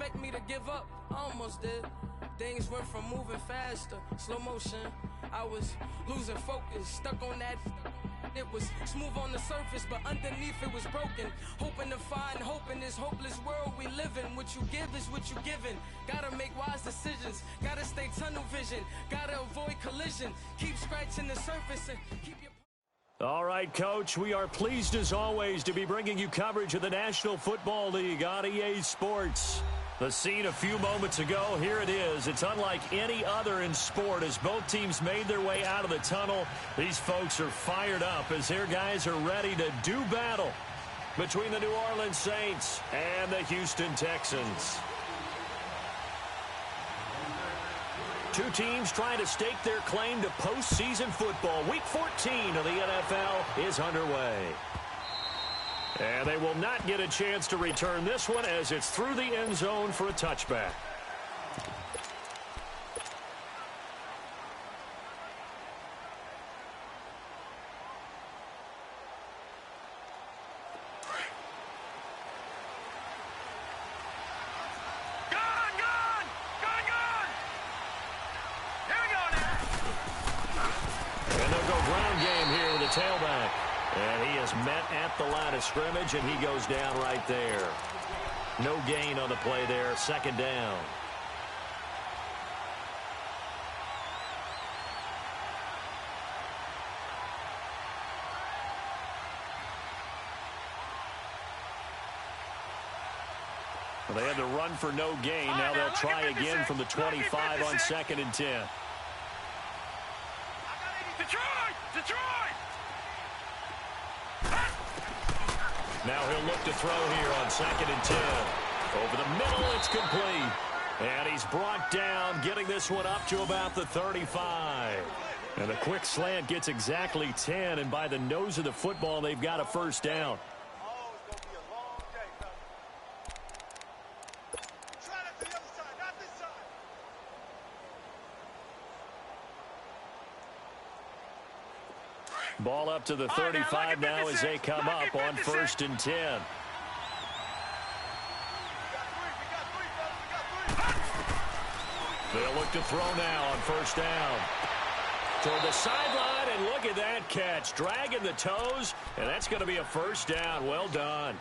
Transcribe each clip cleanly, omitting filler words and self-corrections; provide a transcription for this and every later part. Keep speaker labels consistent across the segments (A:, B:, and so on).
A: expect me to give up? I almost did. Things went from moving faster, slow motion. I was losing focus, stuck on that. It was smooth on the surface, but underneath it was broken. Hoping to find hope in this hopeless world we live in. What you give is what you given. Gotta make wise decisions. Gotta stay tunnel vision. Gotta avoid collision. Keep scratching the surface and keep your...
B: All right, Coach, we are pleased as always to be bringing you coverage of the National Football League on EA Sports. The scene a few moments ago, here it is. It's unlike any other in sport as both teams made their way out of the tunnel. These folks are fired up as their guys are ready to do battle between the New Orleans Saints and the Houston Texans. Two teams trying to stake their claim to postseason football. Week 14 of the NFL is underway. And they will not get a chance to return this one as it's through the end zone for a touchback. Tailback, and he is met at the line of scrimmage, and he goes down right there. No gain on the play there, second down. Well, they had to run for no gain. Now they'll try again from the 25 on 2nd and 10. Detroit! Now he'll look to throw here on 2nd and 10. Over the middle, it's complete. And he's brought down, getting this one up to about the 35. And the quick slant gets exactly 10, and by the nose of the football, they've got a first down. Ball up to the 35 now as they come up on 1st and 10. They'll look to throw now on 1st down. Toward the sideline, and look at that catch. Dragging the toes, and that's going to be a first down. Well done.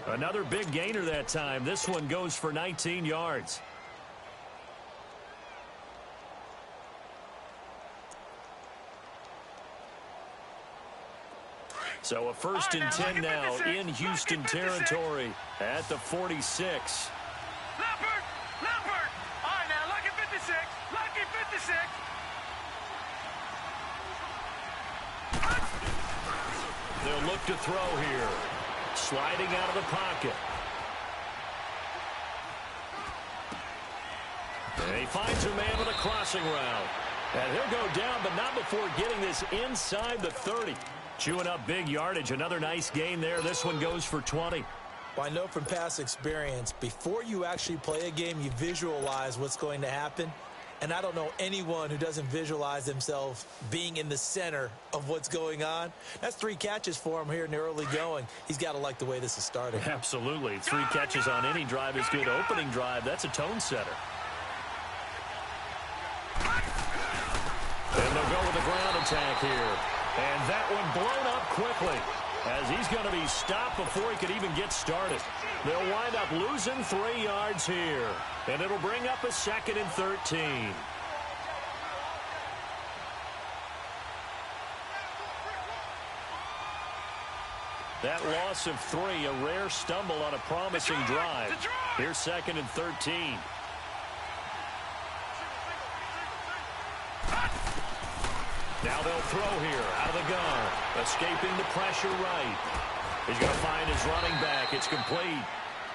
B: Another big gainer that time. This one goes for 19 yards. So a 1st and 10 now in Houston territory at the 46.
C: Leopard! All right, now, lucky 56. Lucky 56.
B: They'll look to throw here. Sliding out of the pocket. And he finds a man with a crossing route. And he'll go down, but not before getting this inside the 30. Chewing up big yardage. Another nice gain there. This one goes for 20.
D: Well, I know from past experience, before you actually play a game, you visualize what's going to happen. And I don't know anyone who doesn't visualize themselves being in the center of what's going on. That's 3 catches for him here in the early going. He's got to like the way this is starting.
B: Absolutely. 3 catches on any drive is good. Opening drive, that's a tone setter. And they'll go with the ground attack here. And that one blown up quickly as he's going to be stopped before he could even get started. They'll wind up losing 3 yards here. And it'll bring up a 2nd and 13. That loss of 3, a rare stumble on a promising drive. Here's 2nd and 13. Now they'll throw here out of the gun. Escaping the pressure right. He's going to find his running back. It's complete.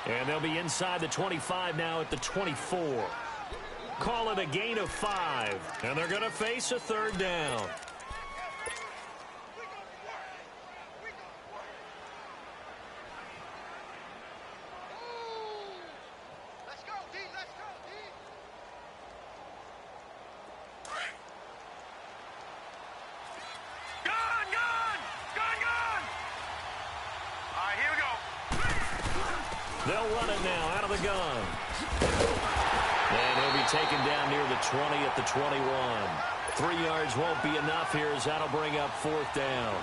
B: And they'll be inside the 25 now at the 24. Call it a gain of 5. And they're going to face a 3rd down. They'll run it now out of the gun. And he'll be taken down near the 20 at the 21. 3 yards won't be enough here as that'll bring up 4th down.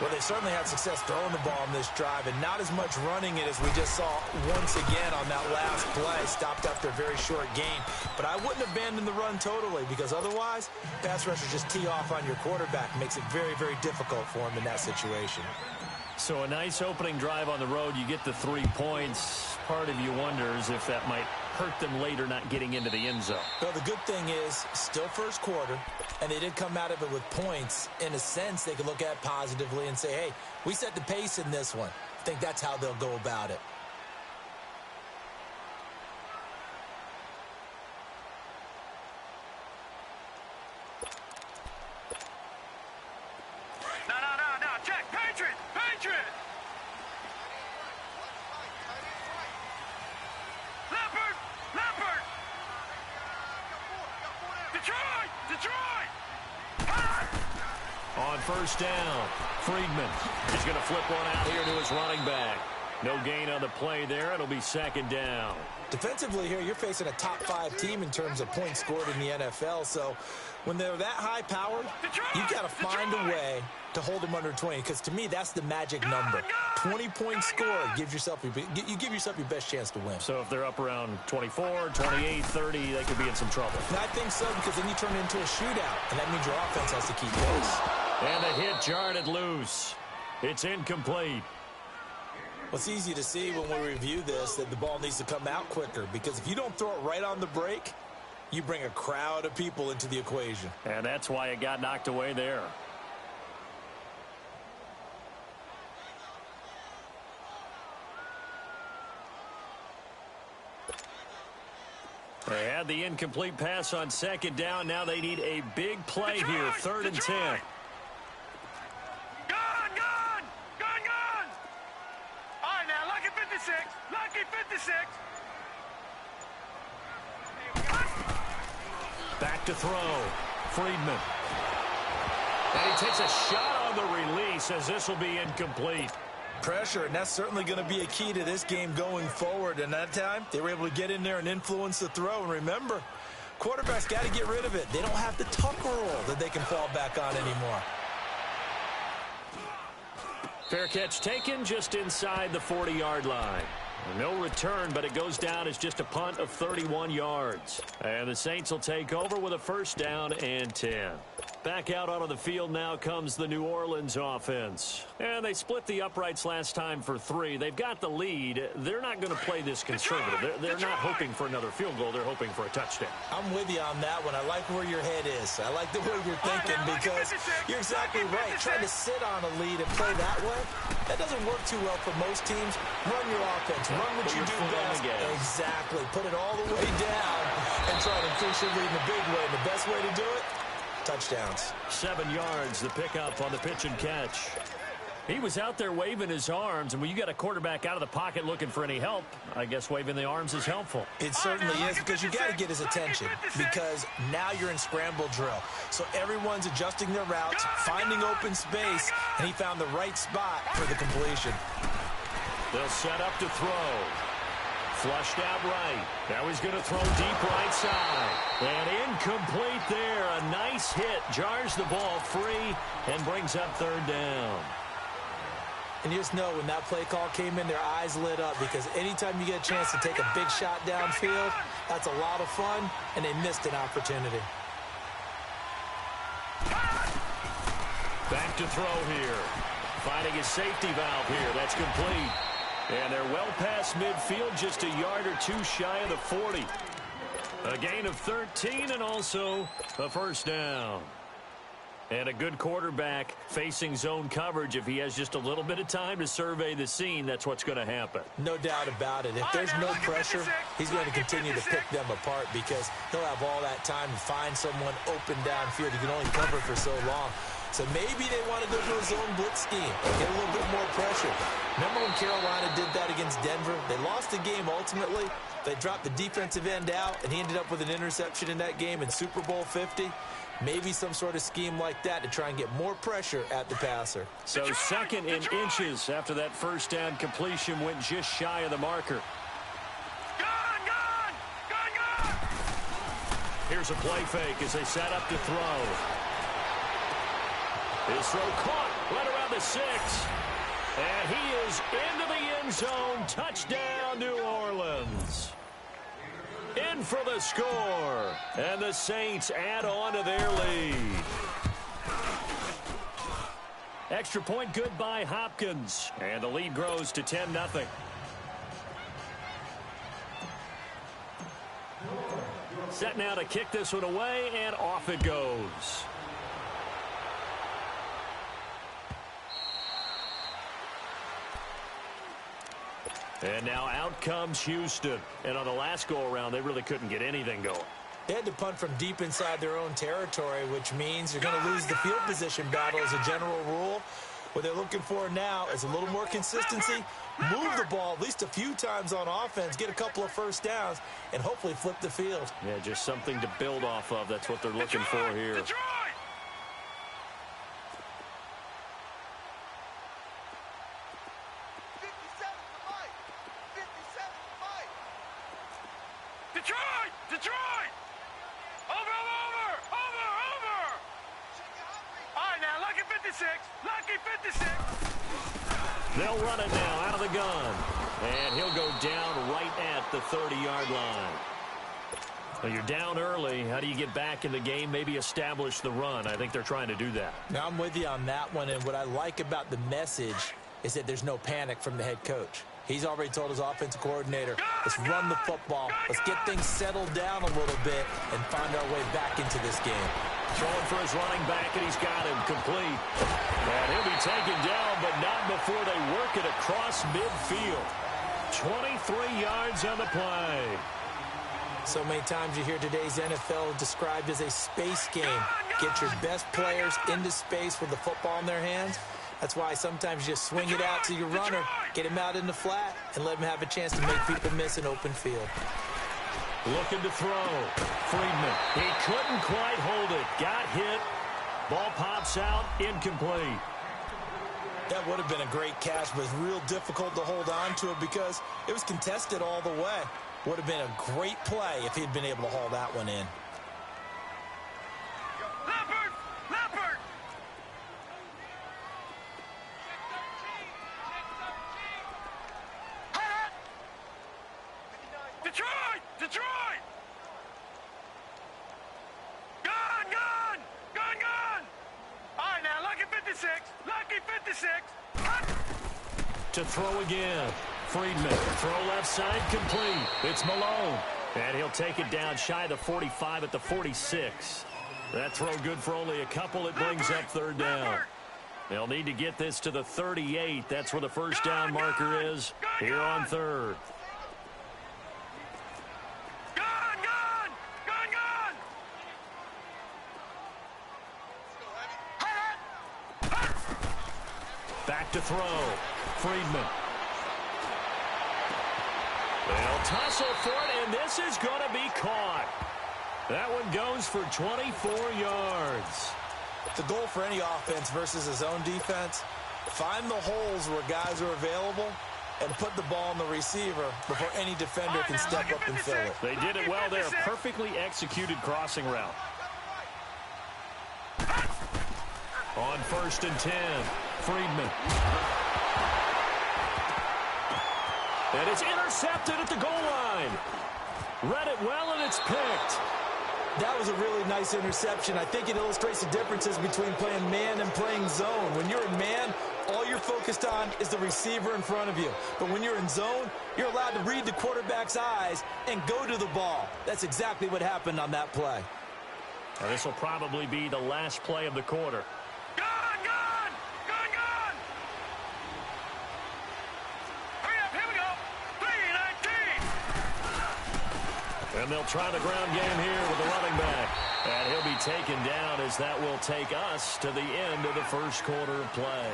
D: Well, they certainly had success throwing the ball on this drive, and not as much running it as we just saw once again on that last play. Stopped after a very short gain. But I wouldn't abandon the run totally, because otherwise, pass rushers just tee off on your quarterback. Makes it very, very difficult for him in that situation.
B: So a nice opening drive on the road. You get the 3 points. Part of you wonders if that might hurt them later not getting into the end zone.
D: Well, the good thing is, still first quarter, and they did come out of it with points. In a sense, they could look at it positively and say, hey, we set the pace in this one. I think that's how they'll go about it.
C: No, check, Patriot! Leopard! Detroit!
B: On first down, Friedman is going to flip one out here to his running back. No gain on the play there. It'll be 2nd down.
D: Defensively here, you're facing a top 5 team in terms of points scored in the NFL. So when they're that high-powered, you've got to find a way to hold them under 20. Because to me, that's the magic number. 20 points scored gives yourself you give yourself your best chance to win.
B: So if they're up around 24, 28, 30, they could be in some trouble.
D: And I think so, because then you turn it into a shootout, and that means your offense has to keep pace.
B: And the hit jarred loose. It's incomplete.
D: Well, it's easy to see when we review this that the ball needs to come out quicker, because if you don't throw it right on the break, you bring a crowd of people into the equation.
B: And that's why it got knocked away there. They had the incomplete pass on 2nd down. Now they need a big play here, 3rd and 10.
C: Lucky 56.
B: Back to throw. Friedman. And he takes a shot on the release as this will be incomplete.
D: Pressure, and that's certainly going to be a key to this game going forward. And that time, they were able to get in there and influence the throw. And remember, quarterbacks got to get rid of it. They don't have the tucker roll that they can fall back on anymore.
B: Fair catch taken just inside the 40-yard line. No return, but it goes down as just a punt of 31 yards. And the Saints will take over with a 1st down and 10. Back out onto the field now comes the New Orleans offense. And they split the uprights last time for 3. They've got the lead. They're not going to play this conservative. They're not hoping for another field goal. They're hoping for a touchdown.
D: I'm with you on that one. I like where your head is. I like the way you're thinking, because you're exactly right. Trying to sit on a lead and play that way, that doesn't work too well for most teams. Run your offense. Run what you do best. Exactly. Put it all the way down and try to increase your lead in a big way. And the best way to do it, touchdowns.
B: 7 yards, the pickup on the pitch and catch. He was out there waving his arms, and when you got a quarterback out of the pocket looking for any help, I guess waving the arms is helpful.
D: It certainly is, because you got to get his attention, because now you're in scramble drill. So everyone's adjusting their routes, finding open space, and he found the right spot for the completion.
B: They'll set up to throw. Flushed out right. Now he's going to throw deep right side. And incomplete there. A nice hit. Jars the ball free and brings up 3rd down.
D: And you just know when that play call came in, their eyes lit up, because anytime you get a chance to take a big shot downfield, that's a lot of fun, and they missed an opportunity.
B: Back to throw here. Finding a safety valve here. That's complete. And they're well past midfield, just a yard or 2 shy of the 40. A gain of 13 and also a 1st down. And a good quarterback facing zone coverage. If he has just a little bit of time to survey the scene, that's what's going to happen.
D: No doubt about it. If there's no pressure, he's going to continue to pick them apart, because he'll have all that time to find someone open downfield. He can only cover for so long. So maybe they want to go to a zone blitz scheme, get a little bit more pressure. Remember when Carolina did that against Denver? They lost the game ultimately. They dropped the defensive end out, and he ended up with an interception in that game in Super Bowl 50. Maybe some sort of scheme like that to try and get more pressure at the passer.
B: So second in inches after that first down completion went just shy of the marker. Here's a play fake as they set up to throw. His throw caught right around the 6. And he is into the end zone. Touchdown, New Orleans. In for the score. And the Saints add on to their lead. Extra point good by Hopkins. And the lead grows to 10-0. Set now to kick this one away, and off it goes. And now out comes Houston. And on the last go-around, they really couldn't get anything going.
D: They had to punt from deep inside their own territory, which means you're going to lose the field position battle as a general rule. What they're looking for now is a little more consistency, move the ball at least a few times on offense, get a couple of first downs, and hopefully flip the field.
B: Yeah, just something to build off of. That's what they're looking for here.
C: Detroit! Over! All right, now, lucky 56.
B: They'll run it now out of the gun. And he'll go down right at the 30-yard line. Well, you're down early. How do you get back in the game? Maybe establish the run. I think they're trying to do that.
D: Now, I'm with you on that one, and what I like about the message is that there's no panic from the head coach. He's already told his offensive coordinator, let's run the football. Let's get things settled down a little bit and find our way back into this game.
B: Throwing for his running back, and he's got him complete. And he'll be taken down, but not before they work it across midfield. 23 yards on the play.
D: So many times you hear today's NFL described as a space game. Get your best players into space with the football in their hands. That's why sometimes you just swing it out to your runner, get him out in the flat, and let him have a chance to make people miss an open field.
B: Looking to throw. Friedman. He couldn't quite hold it. Got hit. Ball pops out. Incomplete.
D: That would have been a great catch, but it's real difficult to hold on to it because it was contested all the way. Would have been a great play if he'd been able to haul that one in.
C: Leopard! Detroit! Gun! All right, now, lucky 56.
B: To throw again. Friedman. Throw left side complete. It's Malone. And he'll take it down shy of the 45 at the 46. That throw good for only a couple. It brings up third down. They'll need to get this to the 38. That's where the first down marker is here on third. Back to throw. Friedman. They'll tussle for it, and this is going to be caught. That one goes for 24 yards.
D: The goal for any offense versus his own defense, find the holes where guys are available and put the ball on the receiver before any defender can step up and fill it.
B: They did it well there. Perfectly executed crossing route. On 1st and 10, Friedman. And it's intercepted at the goal line. Read it well, and it's picked.
D: That was a really nice interception. I think it illustrates the differences between playing man and playing zone. When you're in man, all you're focused on is the receiver in front of you. But when you're in zone, you're allowed to read the quarterback's eyes and go to the ball. That's exactly what happened on that play.
B: Now, this will probably be the last play of the quarter. And they'll try the ground game here with the running back. And he'll be taken down as that will take us to the end of the first quarter of play.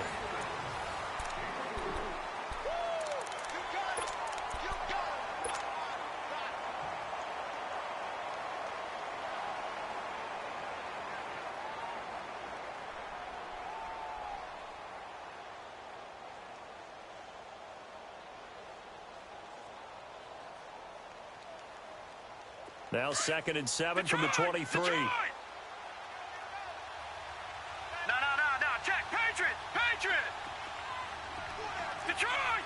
B: Now 2nd and 7 from the 23.
C: Detroit. No. Check. Patriot. Detroit.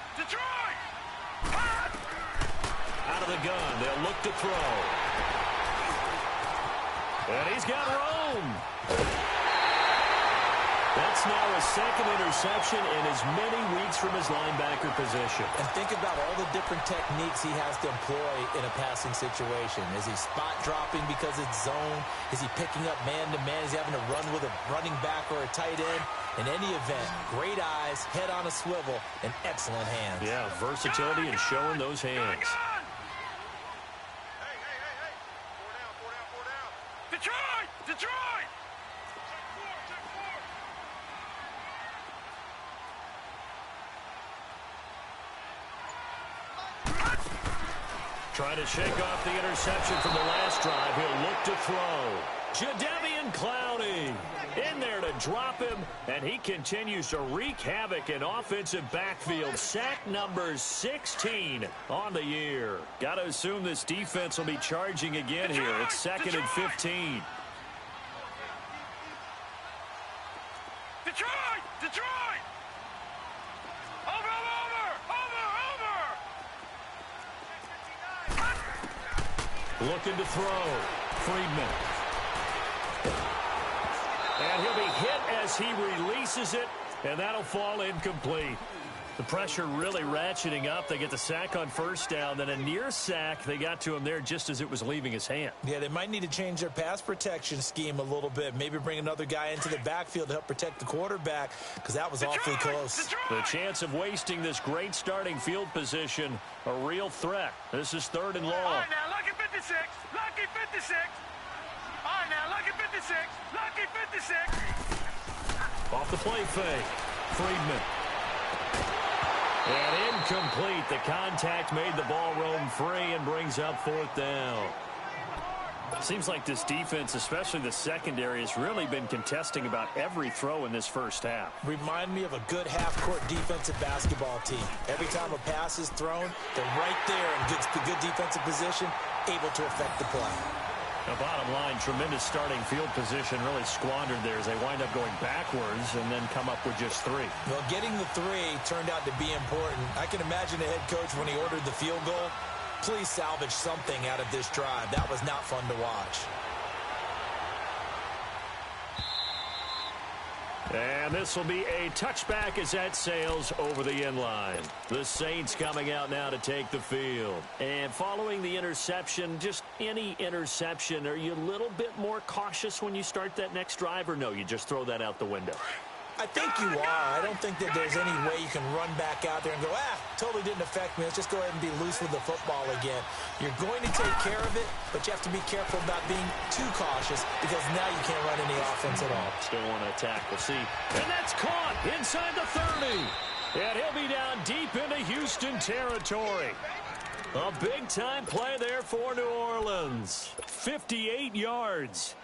B: Out of the gun. They'll look to throw. And he's got room. That's now a 2nd interception in as many weeks from his linebacker position.
D: And think about all the different techniques he has to employ in a passing situation. Is he spot dropping because it's zone? Is he picking up man-to-man? Is he having to run with a running back or a tight end? In any event, great eyes, head on a swivel, and excellent hands.
B: Yeah, versatility and showing those hands.
C: Hey. 4 down. Detroit. Check 4.
B: Trying to shake off the interception from the last drive. He'll look to throw. Jadeveon Clowney in there to drop him, and he continues to wreak havoc in offensive backfield. Sack number 16 on the year. Got to assume this defense will be charging again here. It's 2nd and 15.
C: Detroit. Over.
B: Looking to throw. Friedman. And he'll be hit as he releases it, and that'll fall incomplete. The pressure really ratcheting up. They get the sack on 1st down, then a near sack. They got to him there just as it was leaving his hand.
D: Yeah, they might need to change their pass protection scheme a little bit. Maybe bring another guy into the backfield to help protect the quarterback, because that was awfully close.
B: The chance of wasting this great starting field position, a real threat. This is 3rd and long.
C: All right, now, lucky 56. All right, now, lucky 56.
B: Off the play fake. Friedman. And incomplete. The contact made the ball roam free and brings up 4th down. Seems like this defense, especially the secondary, has really been contesting about every throw in this first half.
D: Remind me of a good half-court defensive basketball team. Every time a pass is thrown, they're right there in good defensive position, able to affect the play.
B: The bottom line, tremendous starting field position, really squandered there as they wind up going backwards and then come up with just 3.
D: Well, getting the 3 turned out to be important. I can imagine the head coach when he ordered the field goal. Please salvage something out of this drive. That was not fun to watch.
B: And this will be a touchback as that sails over the end line. The Saints coming out now to take the field. And following the interception, just any interception, are you a little bit more cautious when you start that next drive, or no, you just throw that out the window?
D: I think you are. I don't think that there's any way you can run back out there and go, totally didn't affect me. Let's just go ahead and be loose with the football again. You're going to take care of it, but you have to be careful about being too cautious, because now you can't run any offense at all.
B: Still want to attack. We'll see. And that's caught inside the 30. And he'll be down deep into Houston territory. A big-time play there for New Orleans. 58 yards.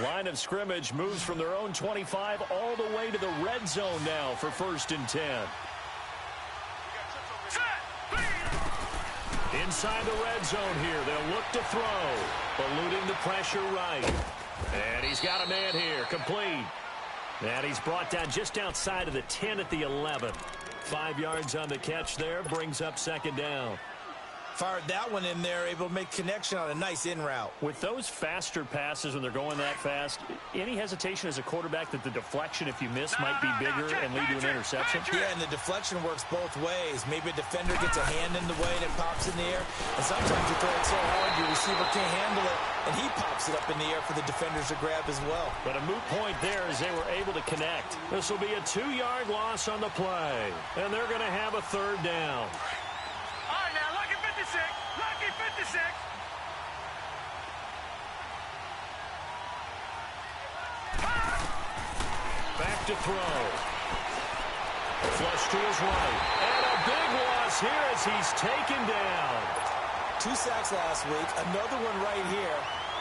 B: Line of scrimmage moves from their own 25 all the way to the red zone now for 1st and 10. Inside the red zone here. They'll look to throw. Eluding the pressure right. And he's got a man here. Complete. And he's brought down just outside of the 10 at the 11. 5 yards on the catch there. Brings up 2nd down.
D: Fired that one in there, able to make connection on a nice in route.
B: With those faster passes when they're going that fast, any hesitation as a quarterback that the deflection, if you miss, might be bigger and lead to an interception?
D: Yeah, and the deflection works both ways. Maybe a defender gets a hand in the way and it pops in the air. And sometimes you throw it so hard your receiver can't handle it, and he pops it up in the air for the defenders to grab as well.
B: But a moot point there as they were able to connect. This will be a 2-yard loss on the play, and they're going to have a 3rd down.
C: Lucky 56.
B: Back to throw. Flush to his right. And a big loss here as he's taken down.
D: 2 sacks last week. Another one right here.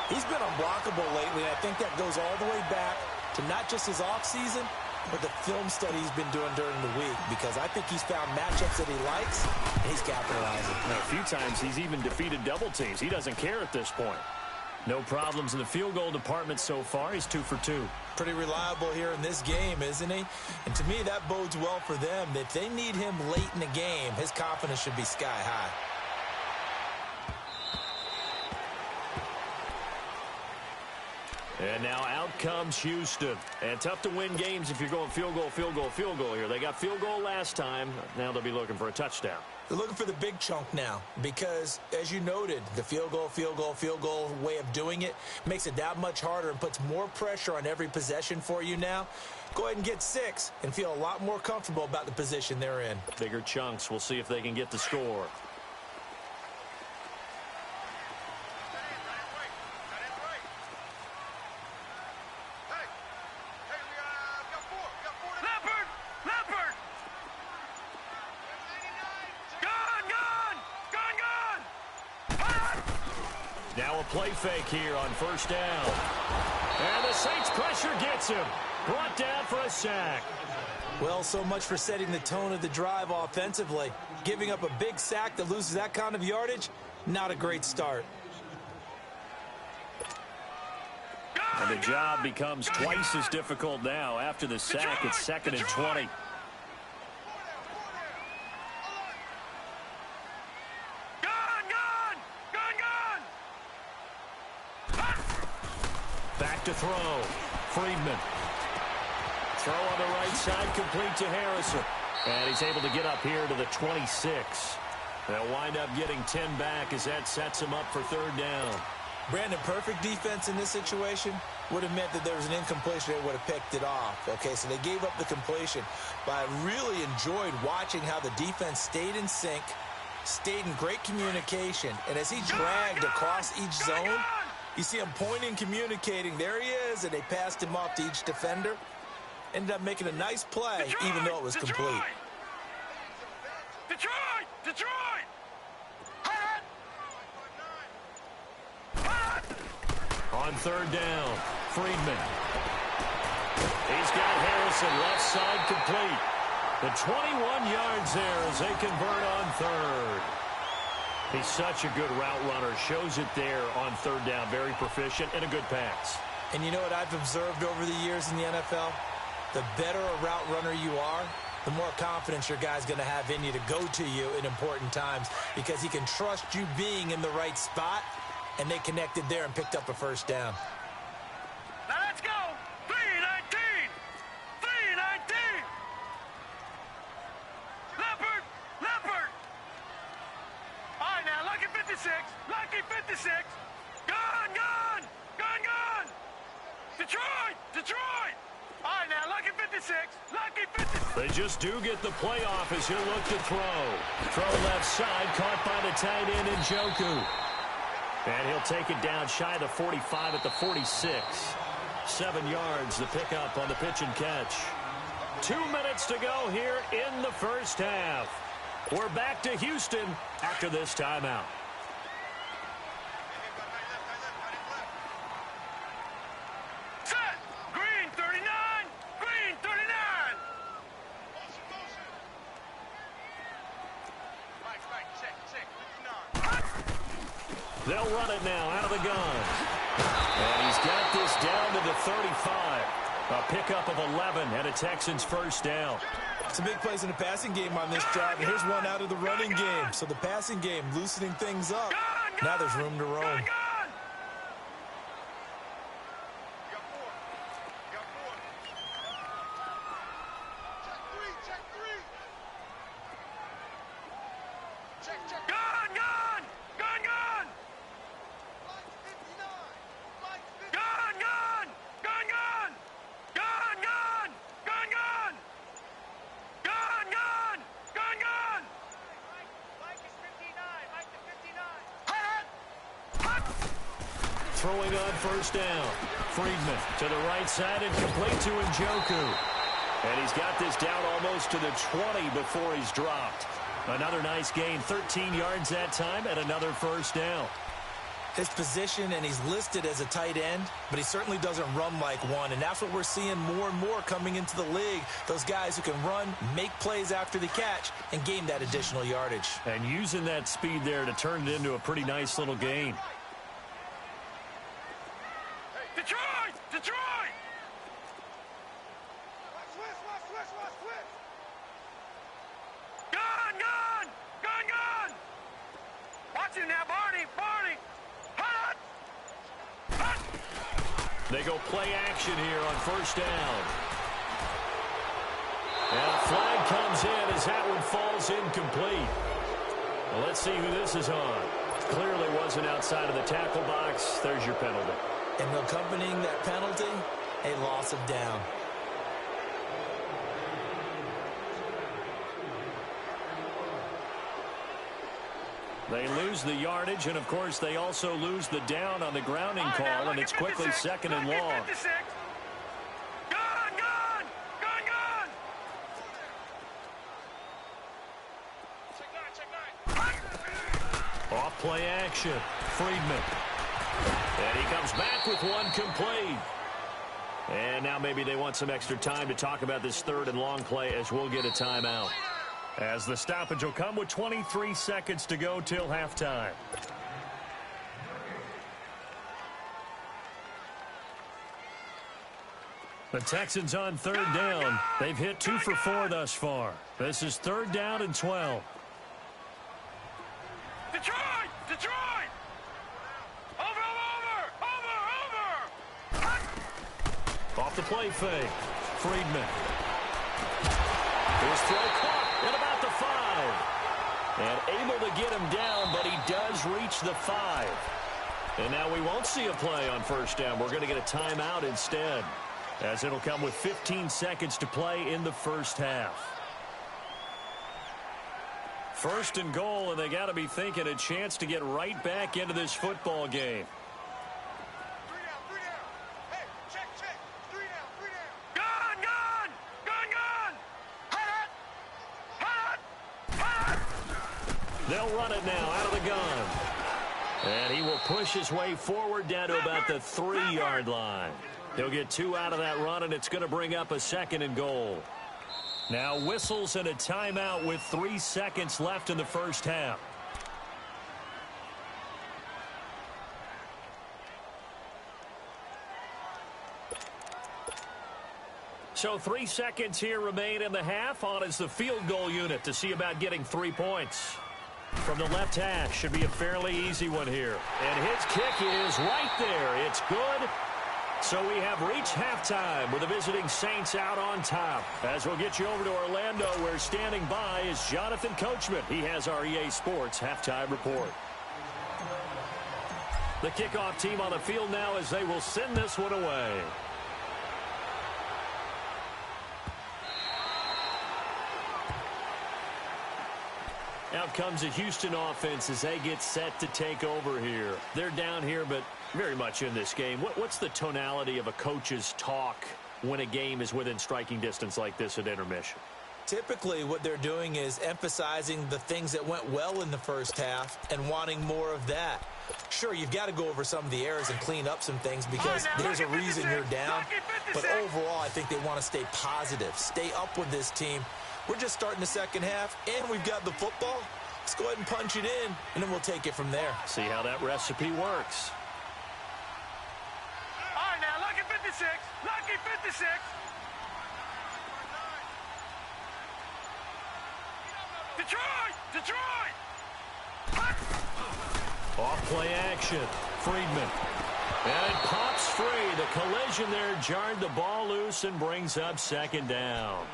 D: He's been unblockable lately, and I think that goes all the way back to not just his offseason, with the film study he's been doing during the week, because I think he's found matchups that he likes, and he's capitalizing.
B: And a few times he's even defeated double teams. He doesn't care at this point. No problems in the field goal department so far. He's 2 for 2.
D: Pretty reliable here in this game, isn't he? And to me, that bodes well for them. If they need him late in the game, his confidence should be sky high.
B: And now out comes Houston. And tough to win games if you're going field goal, field goal, field goal here. They got field goal last time. Now they'll be looking for a touchdown.
D: They're looking for the big chunk now because, as you noted, the field goal way of doing it makes it that much harder and puts more pressure on every possession for you now. Go ahead and get 6 and feel a lot more comfortable about the position they're in.
B: Bigger chunks. We'll see if they can get the score. Now a play fake here on first down. And the Saints pressure gets him. Brought down for a sack.
D: Well, so much for setting the tone of the drive offensively. Giving up a big sack that loses that kind of yardage, not a great start.
B: And the job becomes twice as difficult now. After the sack, it's 2nd and 20. Back to throw. Friedman. Throw on the right side, complete to Harrison. And he's able to get up here to the 26. They'll wind up getting 10 back as that sets him up for 3rd down.
D: Brandon, perfect defense in this situation would have meant that there was an incompletion. They would have picked it off. Okay, so they gave up the completion. But I really enjoyed watching how the defense stayed in sync, stayed in great communication. And as he dragged across each zone, you see him pointing, communicating. There he is, and they passed him off to each defender. Ended up making a nice play, even though it was complete.
C: Detroit!
B: On 3rd down, Friedman. He's got Harrison left side complete. The 21 yards there as they convert on 3rd. He's such a good route runner. Shows it there on 3rd down. Very proficient and a good pass.
D: And you know what I've observed over the years in the NFL? The better a route runner you are, the more confidence your guy's going to have in you to go to you in important times because he can trust you being in the right spot, and they connected there and picked up a 1st down.
C: Now let's go! 3-19! 3-19! Leopard! All right, now, lucky 56! Lucky 56! Gun! Detroit! All right, now, lucky 56! Lucky 56!
B: They just do get the playoff as he'll look to throw. Throw left side, caught by the tight end Njoku. And he'll take it down shy of the 45 at the 46. 7 yards, the pickup on the pitch and catch. 2 minutes to go here in the first half. We're back to Houston after this timeout.
C: Set! Green 39! Green 39!
B: They'll run it now out of the gun. And he's got this down to the 35. A pickup of 11 and a Texans 1st down.
D: Some big plays in the passing game on this drive, and here's one out of the running game. So the passing game loosening things up. Now there's room to roam.
B: Throwing on 1st down. Friedman to the right side and complete to Njoku. And he's got this down almost to the 20 before he's dropped. Another nice gain, 13 yards that time, and another 1st down.
D: His position, and he's listed as a tight end, but he certainly doesn't run like one, and that's what we're seeing more and more coming into the league. Those guys who can run, make plays after the catch, and gain that additional yardage.
B: And using that speed there to turn it into a pretty nice little gain.
C: Detroit! Detroit! Gun! Gun! Gun! Gun! Watch him now, Barney! Barney! Hut! Hut!
B: They go play action here on first down. And a flag comes in as that one falls incomplete. Well, let's see who this is on. Clearly wasn't outside of the tackle box. There's your penalty.
D: And accompanying that penalty, a loss of down.
B: They lose the yardage, and, of course, they also lose the down on the grounding call, and it's quickly second and long.
C: Gun! Gun! Gun! Gun!
B: Off play action. Friedman. And he comes back with one complete. And now maybe they want some extra time to talk about this third and long play as we'll get a timeout. As the stoppage will come with 23 seconds to go till halftime. The Texans on third down. They've hit 2 for 4 thus far. This is third down and 12.
C: Detroit! Detroit! Over!
B: Off the play fake. Friedman. His throw caught at about the 5. And able to get him down, but he does reach the 5. And now we won't see a play on first down. We're going to get a timeout instead, as it'll come with 15 seconds to play in the first half. First and goal, and they got to be thinking a chance to get right back into this football game. They'll run it now out of the gun. And he will push his way forward down to about the 3-yard line. He'll get 2 out of that run, and it's going to bring up a second and goal. Now whistles and a timeout with 3 seconds left in the first half. So 3 seconds here remain in the half. On is the field goal unit to see about getting 3 points. From the left hash, should be a fairly easy one here. And his kick is right there. It's good. So we have reached halftime with the visiting Saints out on top. As we'll get you over to Orlando, where standing by is Jonathan Coachman. He has our EA Sports halftime report. The kickoff team on the field now as they will send this one away. Out comes the Houston offense as they get set to take over here. They're down here, but very much in this game. What's the tonality of a coach's talk when a game is within striking distance like this at intermission?
D: Typically, what they're doing is emphasizing the things that went well in the first half and wanting more of that. Sure, you've got to go over some of the errors and clean up some things because there's a reason you're down. But overall, I think they want to stay positive, stay up with this team. We're just starting the second half, and we've got the football. Let's go ahead and punch it in, and then we'll take it from there.
B: See how that recipe works.
C: All right, now, lucky 56. Lucky 56. Detroit! Detroit!
B: Off play action. Friedman. And it pops free. The collision there jarred the ball loose and brings up second down.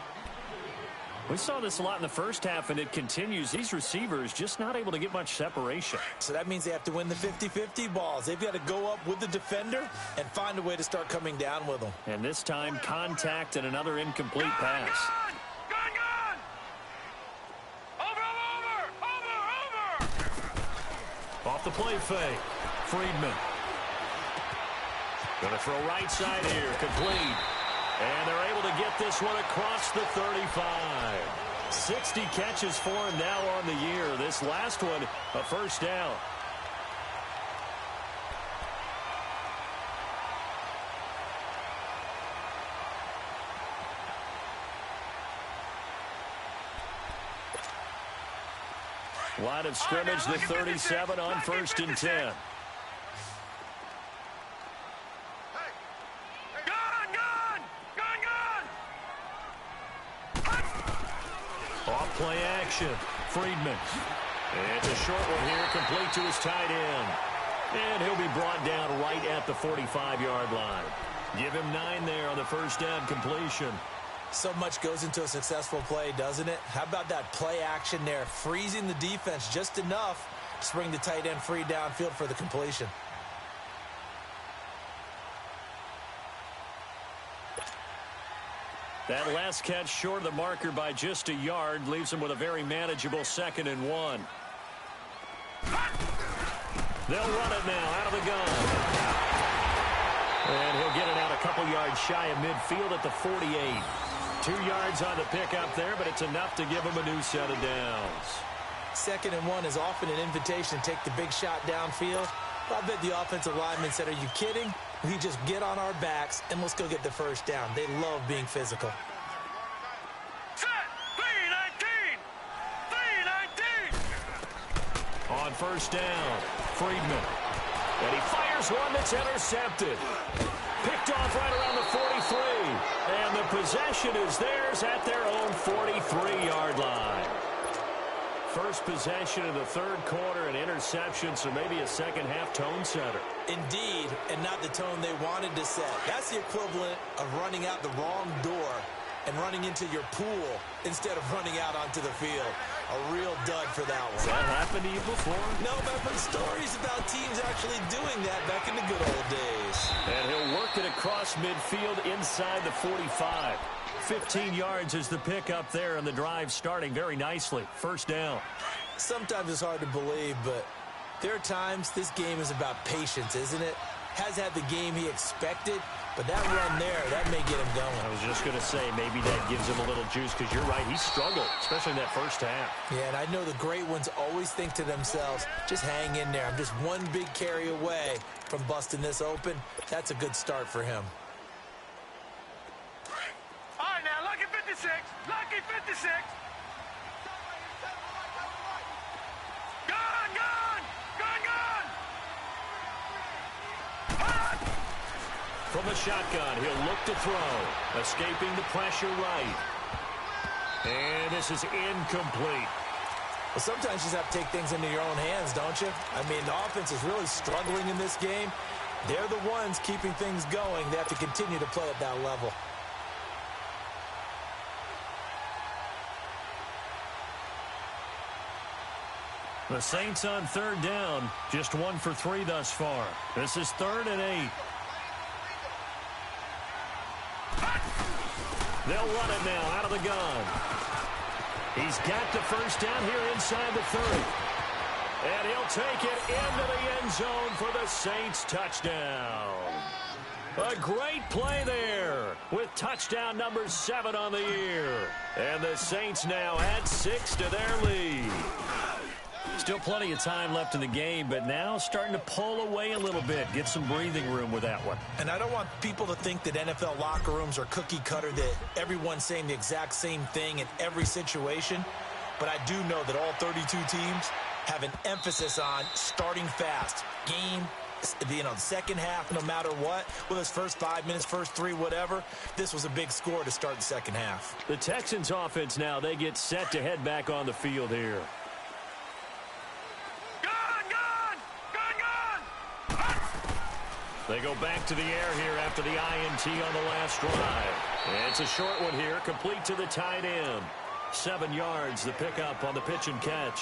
B: We saw this a lot in the first half, and it continues. These receivers just not able to get much separation.
D: So that means they have to win the 50-50 balls. They've got to go up with the defender and find a way to start coming down with them.
B: And this time, contact and another incomplete pass.
C: Gun! Over!
B: Off the play fake. Friedman. Going to throw right side here. Complete. And they're able to get this one across the 35. 60 catches for him now on the year. This last one, a first down. Line of scrimmage, the 37 on 1st and 10. Off play action. Friedman. It's a short one here, complete to his tight end. And he'll be brought down right at the 45-yard line. Give him 9 there on the first down completion.
D: So much goes into a successful play, doesn't it? How about that play action there, freezing the defense just enough to bring the tight end free downfield for the completion.
B: That last catch short of the marker by just a yard leaves him with a very manageable 2nd and 1. They'll run it now out of the gun. And he'll get it out a couple yards shy of midfield at the 48. 2 yards on the pickup there, but it's enough to give him a new set of downs.
D: 2nd and 1 is often an invitation to take the big shot downfield. I bet the offensive lineman said, are you kidding? We just get on our backs and let's go get the first down. They love being physical.
C: Set! 3-19! 3-19!
B: On first down, Friedman. And he fires one that's intercepted. Picked off right around the 43. And the possession is theirs at their own 43-yard line. First possession of the 3rd quarter, an interception, so maybe a second-half tone setter.
D: Indeed, and not the tone they wanted to set. That's the equivalent of running out the wrong door and running into your pool instead of running out onto the field. A real dud for that one.
B: Has that happened to you before?
D: No, but I've heard stories about teams actually doing that back in the good old days.
B: And he'll work it across midfield inside the 45. 15 yards is the pickup there, and the drive starting very nicely. First down.
D: Sometimes it's hard to believe, but there are times this game is about patience, isn't it? Has had the game he expected, but that run there, that may get him going.
B: I was just going to say, maybe that gives him a little juice, because you're right, he struggled, especially in that first half.
D: Yeah, and I know the great ones always think to themselves, just hang in there. I'm just one big carry away from busting this open. That's a good start for him.
C: All right, now, lucky 56. Lucky 56. Gun, gun! Gun, gun!
B: From the shotgun, he'll look to throw. Escaping the pressure right. And this is incomplete.
D: Well, sometimes you just have to take things into your own hands, don't you? I mean, the offense is really struggling in this game. They're the ones keeping things going. They have to continue to play at that level.
B: The Saints on 3rd down, just 1 for 3 thus far. This is 3rd and 8. They'll run it now out of the gun. He's got the first down here inside the 30. And he'll take it into the end zone for the Saints touchdown. A great play there with touchdown number 7 on the year. And the Saints now add 6 to their lead. Still plenty of time left in the game, but now starting to pull away a little bit. Get some breathing room with that one.
D: And I don't want people to think that NFL locker rooms are cookie cutter, that everyone's saying the exact same thing in every situation. But I do know that all 32 teams have an emphasis on starting fast. Game, the second half, no matter what, whether it's first 5 minutes, first 3, whatever, this was a big score to start the second half.
B: The Texans offense now, they get set to head back on the field here. They go back to the air here after the INT on the last drive. And it's a short one here, complete to the tight end. 7 yards, the pickup on the pitch and catch.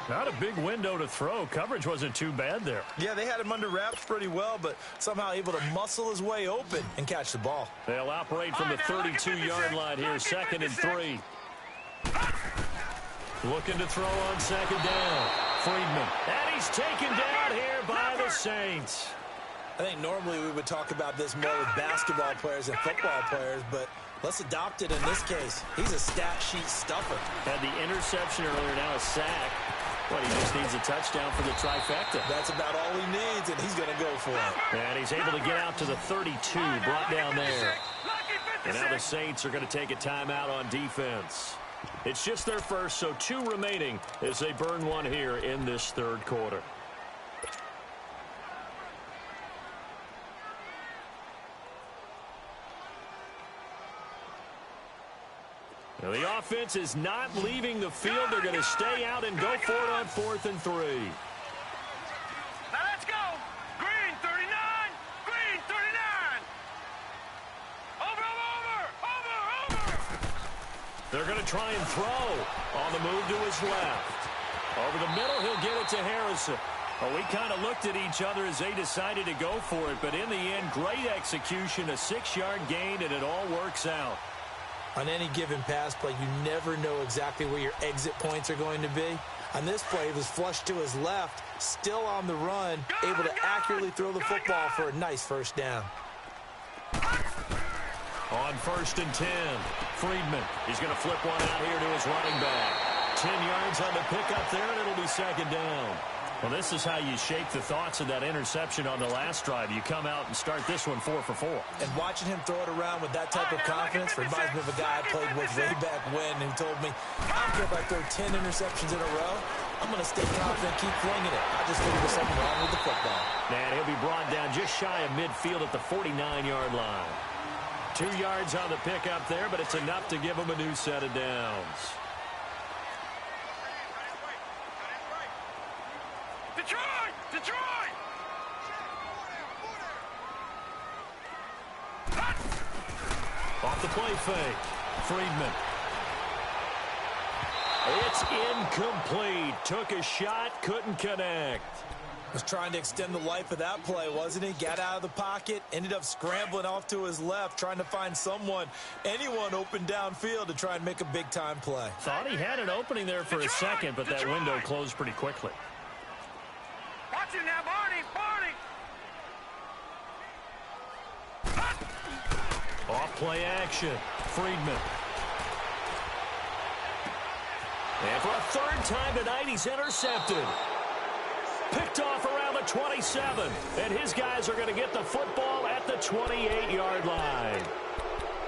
B: Not a big window to throw. Coverage wasn't too bad there.
D: Yeah, they had him under wraps pretty well, but somehow able to muscle his way open and catch the ball.
B: They'll operate from the 32-yard line here, 2nd and 3. Looking to throw on 2nd down. Friedman. And he's taken down here by the Saints.
D: I think normally we would talk about this more with basketball players and football players, but let's adopt it in this case. He's a stat sheet stuffer.
B: Had the interception earlier, now a sack. What, he just needs a touchdown for the trifecta.
D: That's about all he needs, and he's going to go for it.
B: And he's able to get out to the 32, brought down there. And now the Saints are going to take a timeout on defense. It's just their first, so 2 remaining as they burn one here in this third quarter. Now the offense is not leaving the field. They're going to stay out and go for it on 4th and 3.
C: Now let's go. Green 39. Green 39. Over.
B: They're going to try and throw on the move to his left. Over the middle, he'll get it to Harrison. Well, we kind of looked at each other as they decided to go for it, but in the end, great execution, a 6-yard gain, and it all works out.
D: On any given pass play, you never know exactly where your exit points are going to be. On this play, he was flushed to his left, still on the run, able to accurately throw the football for a nice first down.
B: On 1st and 10, Friedman. He's going to flip one out here to his running back. 10 yards on the pickup there, and it'll be 2nd down. Well, this is how you shake the thoughts of that interception on the last drive. You come out and start this one 4 for 4.
D: And watching him throw it around with that type of confidence reminds me of a guy I played with way back when who told me, I don't care if I throw 10 interceptions in a row. I'm going to stay confident, keep flinging it. I just think there's something wrong with the football.
B: Man, he'll be brought down just shy of midfield at the 49-yard line. 2 yards on the pickup there, but it's enough to give him a new set of downs.
C: Detroit!
B: Off the play fake. Friedman. It's incomplete. Took a shot, couldn't connect.
D: Was trying to extend the life of that play, wasn't he? Got out of the pocket, ended up scrambling off to his left, trying to find anyone open downfield to try and make a big-time play.
B: Thought he had an opening there for a second, but that window closed pretty quickly.
C: Watch it now, Barney!
B: Off play action. Friedman. And for a 3rd time tonight, he's intercepted. Picked off around the 27. And his guys are going to get the football at the 28-yard line.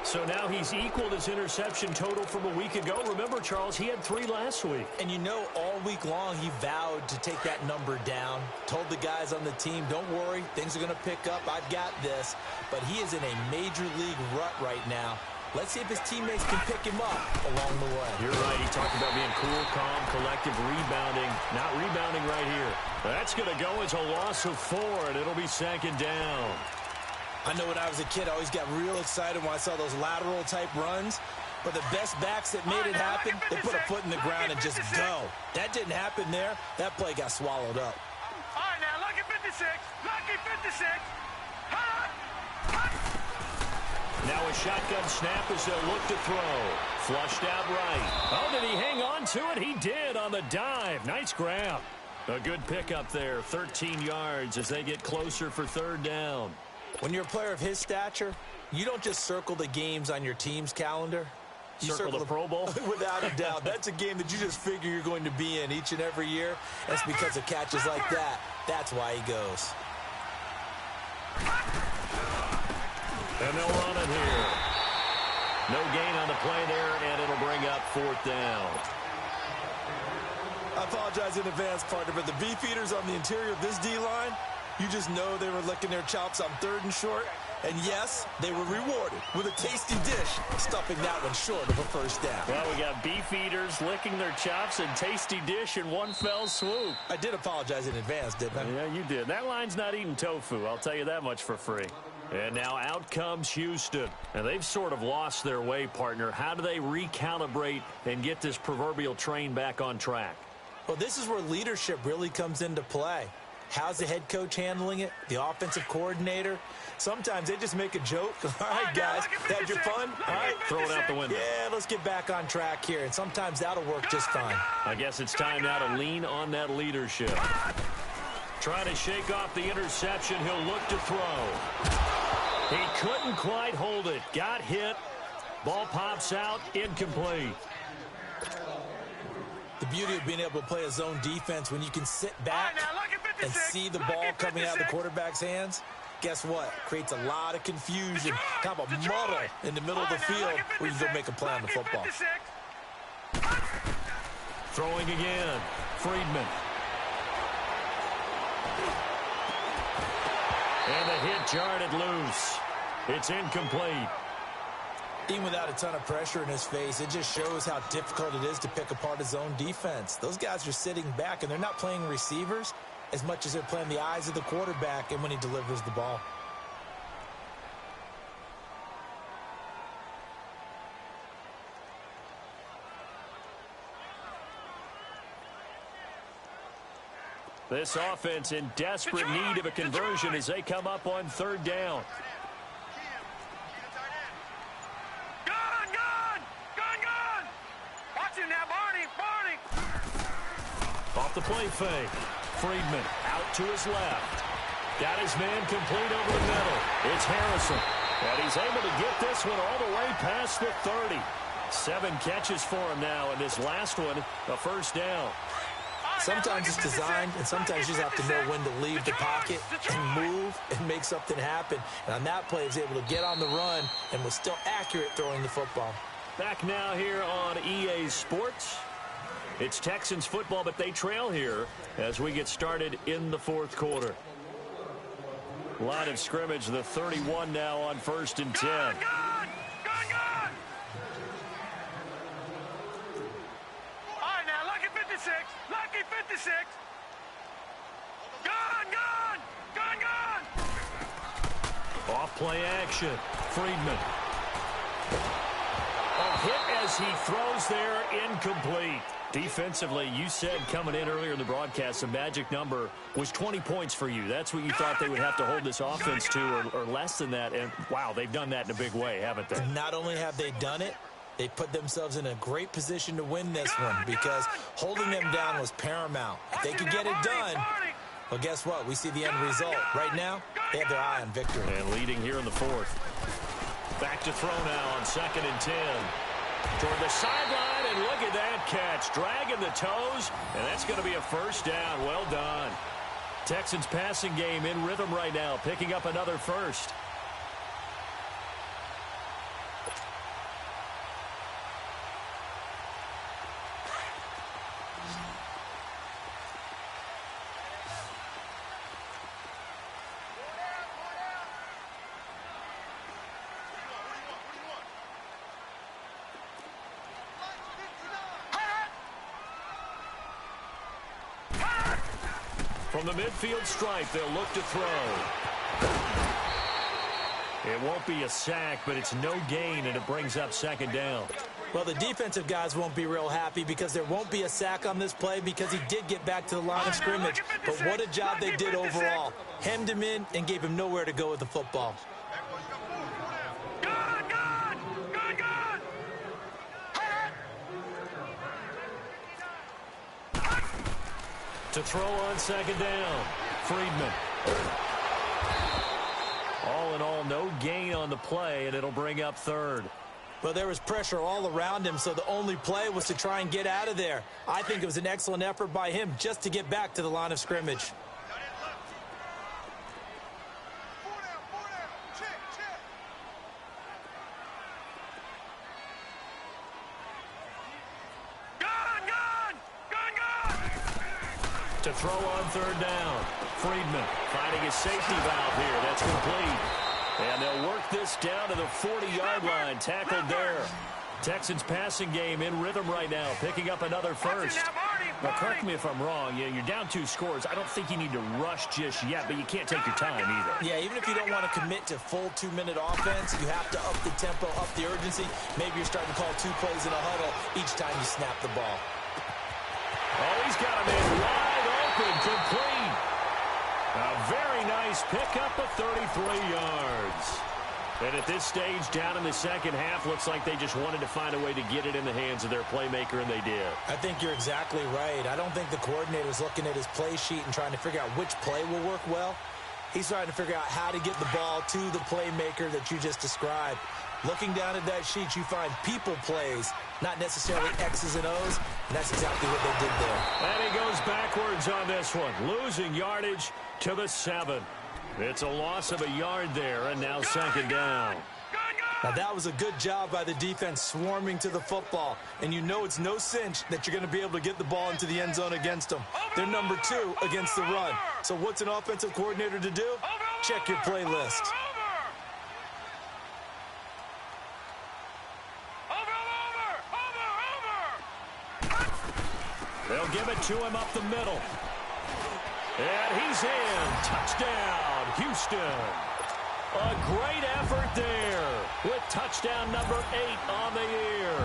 B: So now he's equaled his interception total from a week ago. Remember, Charles, he had 3 last week.
D: And you know, all week long he vowed to take that number down. Told the guys on the team, don't worry, things are going to pick up. I've got this. But he is in a major league rut right now. Let's see if his teammates can pick him up along the way.
B: You're right. He talked about being cool, calm, collective, rebounding. Not rebounding right here. That's going to go as a loss of 4, and it'll be 2nd down.
D: I know when I was a kid, I always got real excited when I saw those lateral-type runs. But the best backs that made it happen, they put a foot in the ground and just go. That didn't happen there. That play got swallowed up.
C: All right, now, lucky 56. Lucky 56.
B: Now a shotgun snap as they'll look to throw. Flushed out right. Oh, did he hang on to it? He did on the dive. Nice grab. A good pickup there. 13 yards as they get closer for 3rd down.
D: When you're a player of his stature, you don't just circle the games on your team's calendar. You
B: circle the Pro Bowl?
D: Without a doubt. That's a game that you just figure you're going to be in each and every year. That's because of catches like that. That's why he goes.
B: And they'll run it here. No gain on the play there, and it'll bring up 4th down.
D: I apologize in advance, partner, but the beefeaters on the interior of this D-line, you just know they were licking their chops on 3rd and short. And yes, they were rewarded with a tasty dish, stuffing that one short of a 1st down.
B: Well, we got beef eaters licking their chops and tasty dish in one fell swoop.
D: I did apologize in advance, didn't I?
B: Yeah, you did. That line's not eating tofu, I'll tell you that much for free. And now out comes Houston. And they've sort of lost their way, partner. How do they recalibrate and get this proverbial train back on track?
D: Well, this is where leadership really comes into play. How's the head coach handling it? The offensive coordinator? Sometimes they just make a joke. All right, guys, had your fun? All right,
B: throw it out the window.
D: Yeah, let's get back on track here. And sometimes that'll work just fine.
B: I guess it's time now to lean on that leadership. Trying to shake off the interception. He'll look to throw. He couldn't quite hold it. Got hit. Ball pops out. Incomplete.
D: The beauty of being able to play a zone defense when you can sit back and see the ball coming out of the quarterback's hands, guess what? Creates a lot of confusion, kind of a muddle in the middle of the field where you can go make a play on the football.
B: Throwing again. Friedman. And the hit jarred it loose. It's incomplete.
D: Even without a ton of pressure in his face, it just shows how difficult it is to pick apart his own defense. Those guys are sitting back, and they're not playing receivers as much as they're playing the eyes of the quarterback and when he delivers the ball.
B: This offense in desperate need of a conversion as they come up on third down.
C: Gun! Watch him now, Barney!
B: Off the play fake. Friedman out to his left. Got his man complete over the middle. It's Harrison. And he's able to get this one all the way past the 30. 7 catches for him now, and this last one, a first down.
D: Sometimes it's designed, and sometimes you just have to know when to leave the pocket and move and make something happen. And on that play, he was able to get on the run and was still accurate throwing the football.
B: Back now here on EA Sports. It's Texans football, but they trail here as we get started in the fourth quarter. Line of scrimmage, the 31 now on 1st and 10.
C: Gun! All right, now, lucky 56. Lucky 56. Gun!
B: Off play action. Friedman. A hit as he throws there, incomplete. Defensively, you said coming in earlier in the broadcast, the magic number was 20 points for you. That's what you thought they would have to hold this offense to, or less than that. And, wow, they've done that in a big way, haven't they?
D: Not only have they done it, they put themselves in a great position to win this one because holding them down was paramount. If they could get it done, well, guess what? We see the end result. Right now, they have their eye on victory.
B: And leading here in the fourth. Back to throw now on 2nd and 10. Toward the sideline, and look at that catch. Dragging the toes, and that's going to be a first down. Well done. Texans passing game in rhythm right now, picking up another first. From the midfield stripe, they'll look to throw. It won't be a sack, but it's no gain, and it brings up 2nd down.
D: Well, the defensive guys won't be real happy because there won't be a sack on this play because he did get back to the line of scrimmage. But what a job they did overall. Hemmed him in and gave him nowhere to go with the football.
B: To throw on 2nd down, Friedman. All in all, no gain on the play, and it'll bring up 3rd.
D: Well, there was pressure all around him, so the only play was to try and get out of there. I think it was an excellent effort by him just to get back to the line of scrimmage.
B: To throw on 3rd down. Friedman finding his safety valve here. That's complete. And they'll work this down to the 40-yard line. Tackled there. Texans passing game in rhythm right now, picking up another first. Now, correct me if I'm wrong. You're down 2 scores. I don't think you need to rush just yet, but you can't take your time either.
D: Yeah, even if you don't want to commit to full 2-minute offense, you have to up the tempo, up the urgency. Maybe you're starting to call 2 plays in a huddle each time you snap the ball.
B: Oh, he's got him in wide open, complete. A very nice pickup of 33 yards. And at this stage, down in the second half, looks like they just wanted to find a way to get it in the hands of their playmaker, and they did.
D: I think you're exactly right. I don't think the coordinator's looking at his play sheet and trying to figure out which play will work well. He's trying to figure out how to get the ball to the playmaker that you just described. Looking down at that sheet, you find people plays, not necessarily X's and O's, and that's exactly what they did there.
B: And he goes backwards on this one, losing yardage to the 7. It's a loss of a yard there, and now 2nd down.
D: Now, that was a good job by the defense swarming to the football. And you know it's no cinch that you're going to be able to get the ball into the end zone against them. They're number 2 against the run. So what's an offensive coordinator to do? Check your playlist.
B: They'll give it to him up the middle. And he's in. Touchdown, Houston. A great effort there with touchdown number 8 on the year.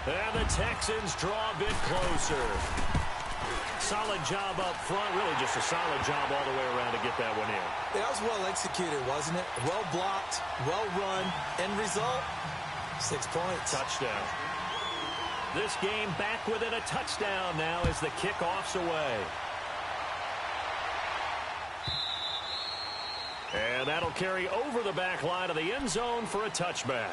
B: And the Texans draw a bit closer. Solid job up front. Really just a solid job all the way around to get that one in.
D: That was well executed, wasn't it? Well blocked, well run. End result, 6 points.
B: Touchdown. This game back within a touchdown now as the kickoff's away. And that'll carry over the back line of the end zone for a touchback.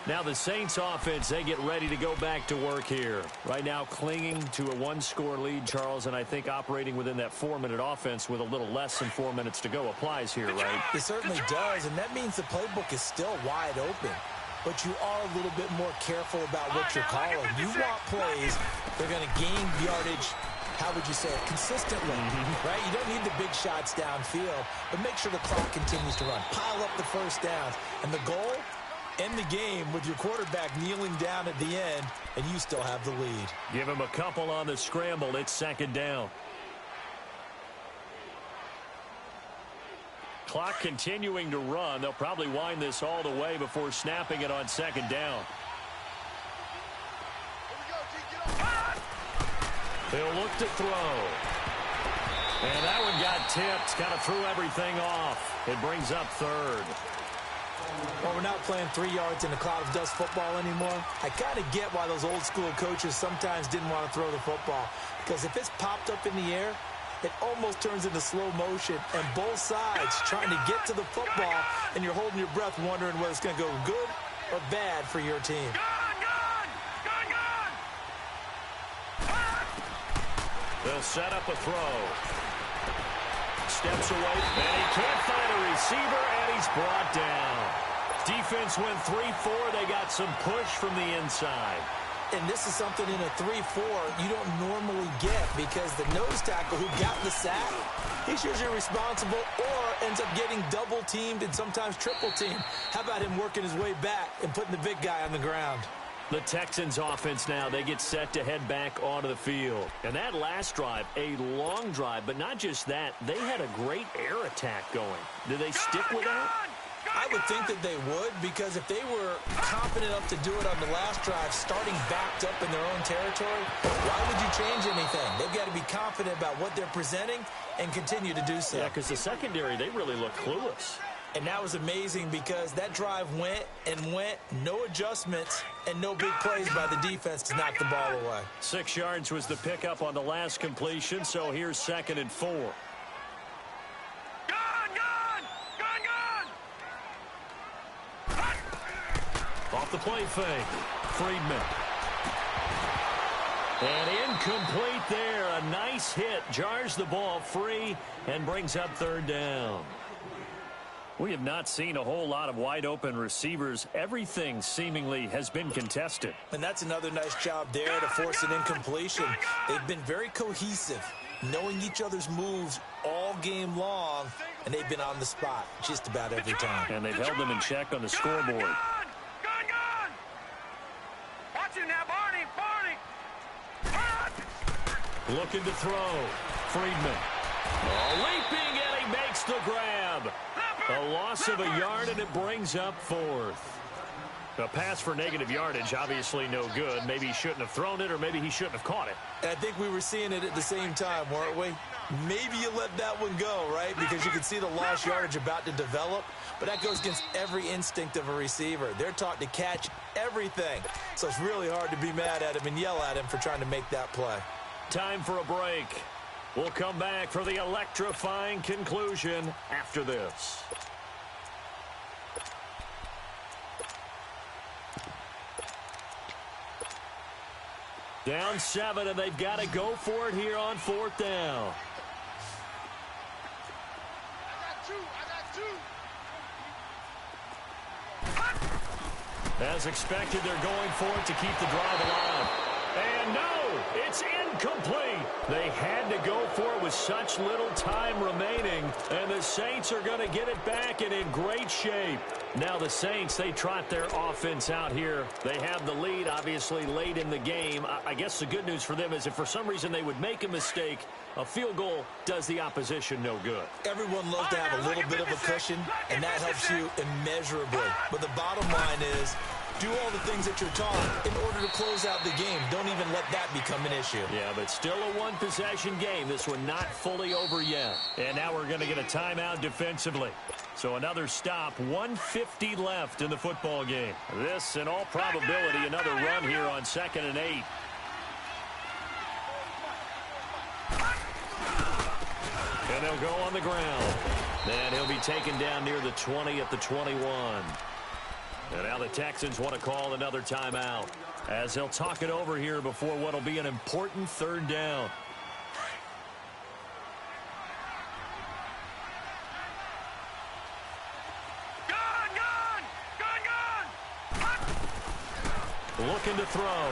B: Now the Saints offense, they get ready to go back to work here. Right now clinging to a 1-score lead, Charles, and I think operating within that 4-minute offense with a little less than 4 minutes to go applies here, right?
D: It certainly does, and that means the playbook is still wide open. But you are a little bit more careful about what you're calling. You want plays they're going to gain yardage, how would you say it, consistently, right? You don't need the big shots downfield, but make sure the clock continues to run. Pile up the first downs. And the goal, end the game with your quarterback kneeling down at the end, and you still have the lead.
B: Give him a couple on the scramble. It's 2nd down. Clock continuing to run. They'll probably wind this all the way before snapping it on 2nd down. They'll look to throw. And that one got tipped. Kind of threw everything off. It brings up 3rd.
D: Well, we're not playing 3 yards in a cloud of dust football anymore. I kind of get why those old school coaches sometimes didn't want to throw the football. Because if it's popped up in the air, it almost turns into slow motion, and both sides trying to get to the football, and you're holding your breath wondering whether it's going to go good or bad for your team.
B: They'll set up a throw. Steps away, and he can't find a receiver, and he's brought down. Defense went 3-4. They got some push from the inside.
D: And this is something in a 3-4 you don't normally get, because the nose tackle who got the sack, he's usually responsible or ends up getting double-teamed and sometimes triple-teamed. How about him working his way back and putting the big guy on the ground?
B: The Texans offense now, they get set to head back onto the field. And that last drive, a long drive, but not just that, they had a great air attack going. Do they stick with that?
D: I would think that they would, because if they were confident enough to do it on the last drive, starting backed up in their own territory, why would you change anything? They've got to be confident about what they're presenting and continue to do so.
B: Yeah, because the secondary, they really look clueless.
D: And that was amazing, because that drive went and went, no adjustments, and no big plays by the defense to knock the ball away.
B: 6 yards was the pickup on the last completion, so here's 2nd and 4. Off the play fake, Friedman. And incomplete there. A nice hit. Jars the ball free and brings up 3rd down. We have not seen a whole lot of wide-open receivers. Everything seemingly has been contested.
D: And that's another nice job there to force an incompletion. They've been very cohesive, knowing each other's moves all game long, and they've been on the spot just about every time.
B: And they've held them in check on the scoreboard. Looking to throw. Friedman. Leaping, and he makes the grab. A loss of a yard, and it brings up 4th. A pass for negative yardage, obviously no good. Maybe he shouldn't have thrown it, or maybe he shouldn't have caught it.
D: And I think we were seeing it at the same time, weren't we? Maybe you let that one go, right? Because you can see the lost yardage about to develop. But that goes against every instinct of a receiver. They're taught to catch everything. So it's really hard to be mad at him and yell at him for trying to make that play.
B: Time for a break. We'll come back for the electrifying conclusion after this. Down 7, and they've got to go for it here on 4th down. As expected, they're going for it to keep the drive alive. And no, it's incomplete. They had to go for it with such little time remaining, and the Saints are going to get it back and in great shape. Now the Saints, they trot their offense out here. They have the lead, obviously, late in the game. I guess the good news for them is if for some reason they would make a mistake, a field goal does the opposition no good.
D: Everyone loves to have a little bit of a cushion, and that helps you immeasurably. But the bottom line is, do all the things that you're taught in order to close out the game. Don't even let that become an issue.
B: Yeah, but still a one-possession game. This one not fully over yet. And now we're going to get a timeout defensively. So another stop, 1:50 left in the football game. This, in all probability, another run here on 2nd and 8. And they'll go on the ground. And he'll be taken down near the 20 at the 21. And now the Texans want to call another timeout as they'll talk it over here before what will be an important 3rd down. Looking to throw.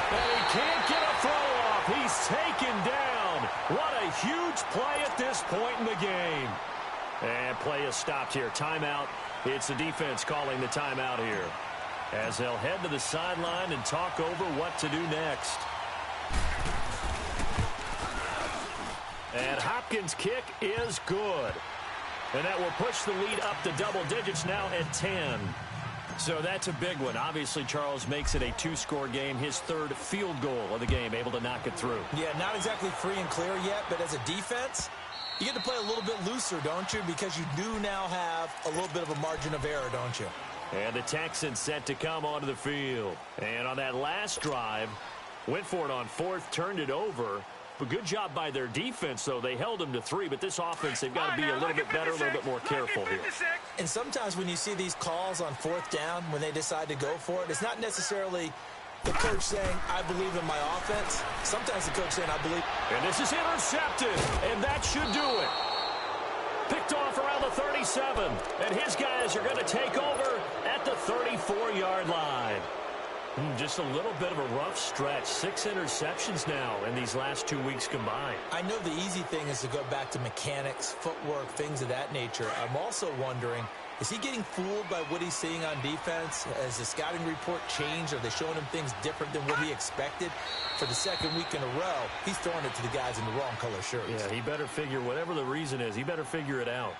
B: And he can't get a throw off. He's taken down. What a huge play at this point in the game. And play is stopped here. Timeout. It's the defense calling the timeout here as they'll head to the sideline and talk over what to do next. And Hopkins' kick is good. And that will push the lead up to double digits now at 10. So that's a big one. Obviously, Charles makes it a 2-score game. His 3rd field goal of the game, able to knock it through.
D: Yeah, not exactly free and clear yet, but as a defense, you get to play a little bit looser, don't you? Because you do now have a little bit of a margin of error, don't you?
B: And the Texans set to come onto the field. And on that last drive, went for it on 4th, turned it over. But good job by their defense, though. They held them to 3, but this offense, they've got to be a little bit better, a little bit more careful here.
D: And sometimes when you see these calls on 4th down, when they decide to go for it, it's not necessarily the coach saying, I believe in my offense. Sometimes the coach saying, I believe.
B: And this is intercepted, and that should do it. Picked off around the 37, and his guys are going to take over at the 34-yard line. Just a little bit of a rough stretch. 6 interceptions now in these last 2 weeks combined.
D: I know the easy thing is to go back to mechanics, footwork, things of that nature. I'm also wondering, is he getting fooled by what he's seeing on defense? Has the scouting report changed? Are they showing him things different than what he expected? For the 2nd week in a row, he's throwing it to the guys in the wrong color shirts.
B: Yeah, he better figure, whatever the reason is, he better figure it out.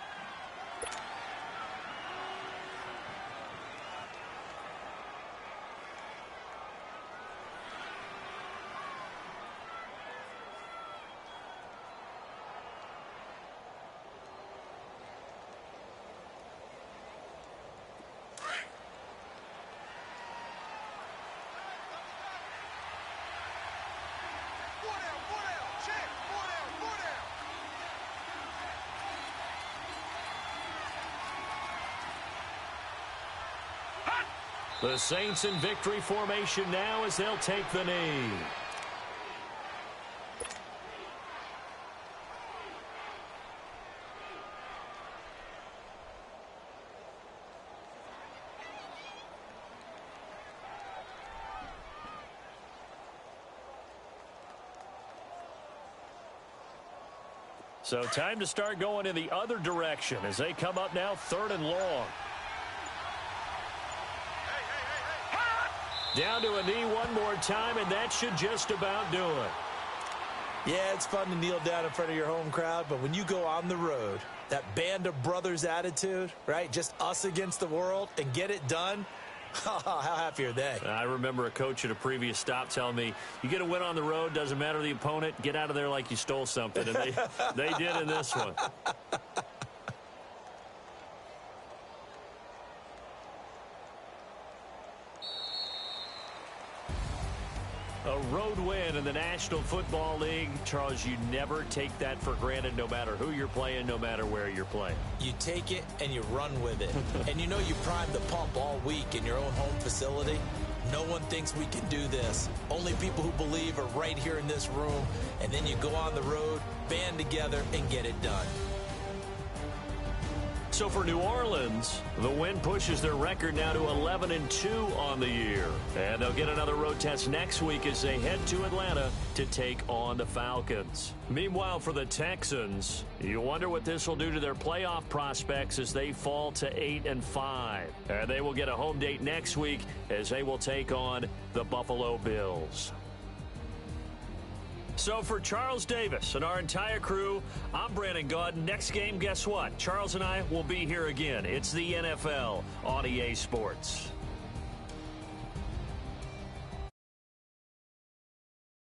B: The Saints in victory formation now as they'll take the knee. So time to start going in the other direction as they come up now 3rd and long. Down to a knee one more time, and that should just about do it.
D: Yeah, it's fun to kneel down in front of your home crowd, but when you go on the road, that band of brothers attitude, right? Just us against the world and get it done. How happy are they?
B: I remember a coach at a previous stop telling me, you get a win on the road, doesn't matter the opponent, get out of there like you stole something. And they did in this one. A road win in the National Football League. Charles, you never take that for granted no matter who you're playing, no matter where you're playing.
D: You take it and you run with it. And you know you primed the pump all week in your own home facility. No one thinks we can do this. Only people who believe are right here in this room. And then you go on the road, band together, and get it done.
B: So for New Orleans, the win pushes their record now to 11-2 on the year. And they'll get another road test next week as they head to Atlanta to take on the Falcons. Meanwhile, for the Texans, you wonder what this will do to their playoff prospects as they fall to 8-5. And they will get a home date next week as they will take on the Buffalo Bills. So for Charles Davis and our entire crew, I'm Brandon Gaudin. Next game, guess what? Charles and I will be here again. It's the NFL on EA Sports.